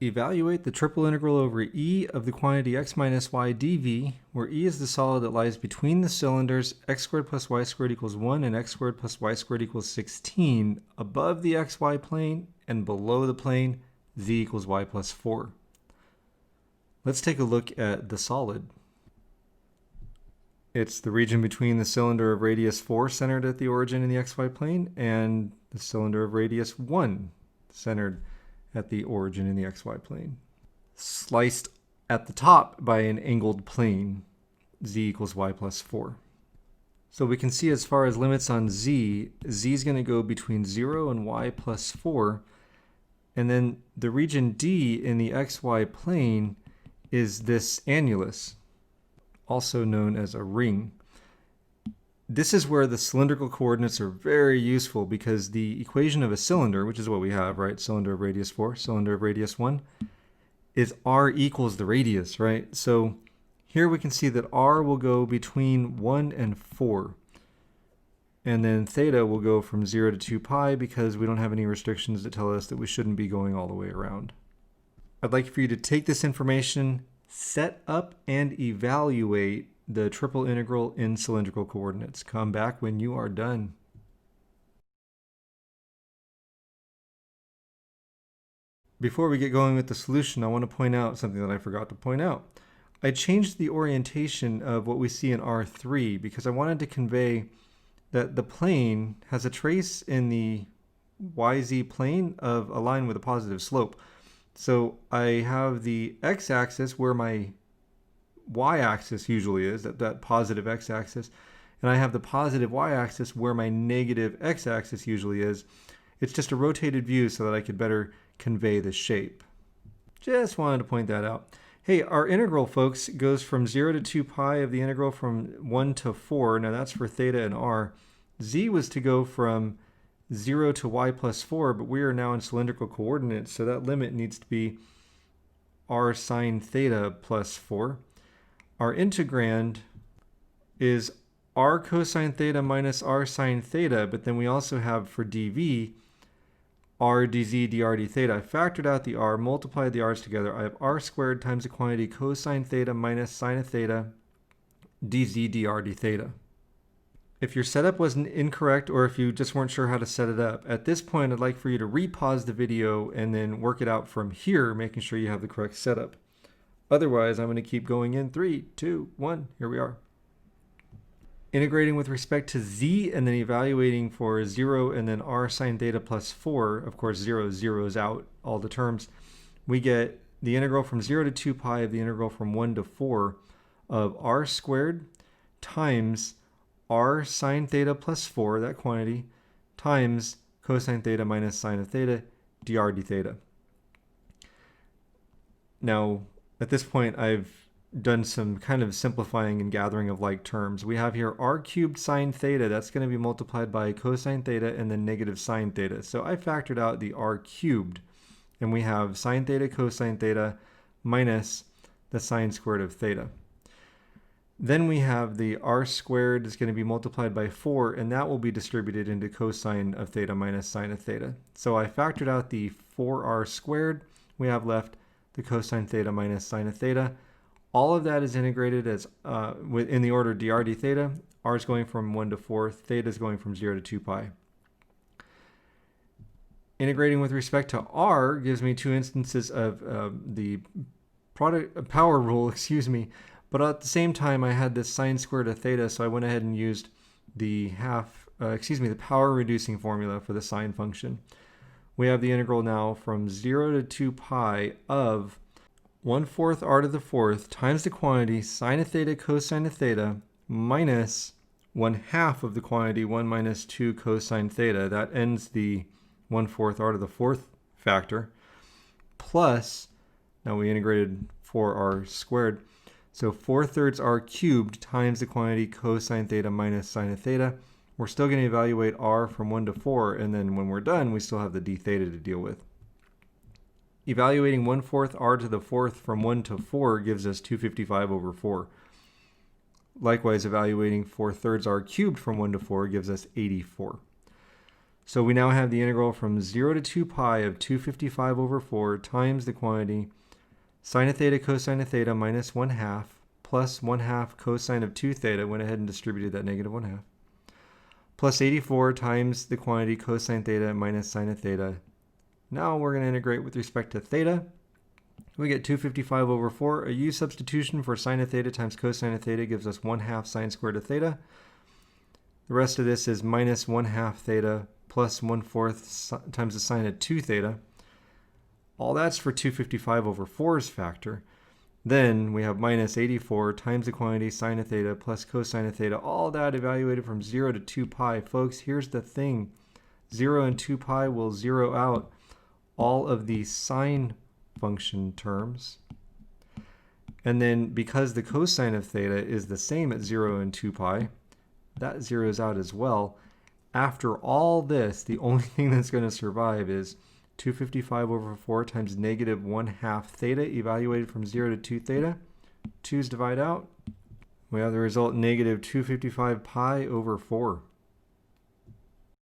Evaluate the triple integral over E of the quantity x minus y dv, where E is the solid that lies between the cylinders x squared plus y squared equals 1 and x squared plus y squared equals 16 above the xy plane and below the plane z equals y plus 4. Let's take a look at the solid. It's the region between the cylinder of radius 4 centered at the origin in the xy plane and the cylinder of radius 1 centered at the origin in the xy plane, sliced at the top by an angled plane, z equals y plus 4. So we can see as far as limits on z is going to go between 0 and y plus 4, and then the region D in the xy plane is this annulus, also known as a ring. This is where the cylindrical coordinates are very useful, because the equation of a cylinder, which is what we have, right? Cylinder of radius 4, cylinder of radius 1, is r equals the radius, right? So here we can see that r will go between 1 and 4. And then theta will go from 0 to 2 pi, because we don't have any restrictions that tell us that we shouldn't be going all the way around. I'd like for you to take this information, set up and evaluate the triple integral in cylindrical coordinates. Come back when you are done. Before we get going with the solution, I want to point out something that I forgot to point out. I changed the orientation of what we see in R3 because I wanted to convey that the plane has a trace in the YZ plane of a line with a positive slope. So I have the x-axis where my y-axis usually is, that positive x-axis, and I have the positive y-axis where my negative x-axis usually is. It's just a rotated view so that I could better convey the shape. Just wanted to point that out. Hey, our integral, folks, goes from 0 to 2 pi of the integral from 1 to 4. Now that's for theta and r. Z was to go from 0 to y plus 4, but we are now in cylindrical coordinates, so that limit needs to be r sine theta plus 4. Our integrand is r cosine theta minus r sine theta, but then we also have for dv r dz dr d theta. I factored out the r, multiplied the r's together. I have r squared times the quantity cosine theta minus sine of theta dz dr d theta. If your setup was incorrect, or if you just weren't sure how to set it up, at this point I'd like for you to repause the video and then work it out from here, making sure you have the correct setup. Otherwise, I'm going to keep going in 3, 2, 1. Here we are. Integrating with respect to z and then evaluating for 0 and then r sine theta plus 4. Of course, 0 zeroes out all the terms. We get the integral from 0 to 2 pi of the integral from 1 to 4 of r squared times r sine theta plus 4, that quantity, times cosine theta minus sine of theta, dr d theta. Now, at this point, I've done some kind of simplifying and gathering of like terms. We have here r cubed sine theta. That's going to be multiplied by cosine theta and then negative sine theta. So I factored out the r cubed, and we have sine theta cosine theta minus the sine squared of theta. Then we have the r squared is going to be multiplied by 4, and that will be distributed into cosine of theta minus sine of theta. So I factored out the 4r squared. We have left the cosine theta minus sine of theta. All of that is integrated as in the order dr d theta. R is going from 1 to 4. Theta is going from 0 to 2 pi. Integrating with respect to r gives me two instances of the power rule, but at the same time I had this sine squared of theta, so I went ahead and used the the power reducing formula for the sine function. We have the integral now from 0 to 2 pi of 1/4 r to the 4th times the quantity sine of theta cosine of theta minus 1/2 of the quantity 1 minus 2 cosine theta. That ends the 1/4 r to the 4th factor, plus, now we integrated 4r squared, so 4/3 r cubed times the quantity cosine theta minus sine of theta. We're still going to evaluate r from 1 to 4, and then when we're done, we still have the d theta to deal with. Evaluating 1/4 r to the 4th from 1 to 4 gives us 255 over 4. Likewise, evaluating 4/3 r cubed from 1 to 4 gives us 84. So we now have the integral from 0 to 2 pi of 255 over 4 times the quantity sine of theta cosine of theta minus 1/2 plus 1/2 cosine of 2 theta, went ahead and distributed that negative 1/2, plus 84 times the quantity cosine theta minus sine of theta. Now we're going to integrate with respect to theta. We get 255 over 4. A u substitution for sine of theta times cosine of theta gives us 1/2 sine squared of theta. The rest of this is minus 1/2 theta plus 1/4 times the sine of 2 theta. All that's for 255 over 4's factor. Then we have minus 84 times the quantity sine of theta plus cosine of theta. All that evaluated from 0 to 2 pi. Folks, here's the thing. 0 and 2 pi will zero out all of the sine function terms. And then because the cosine of theta is the same at 0 and 2 pi, that zeroes out as well. After all this, the only thing that's going to survive is 255 over 4 times negative 1/2 theta evaluated from 0 to 2 theta. 2's divide out. We have the result negative 255 pi over 4.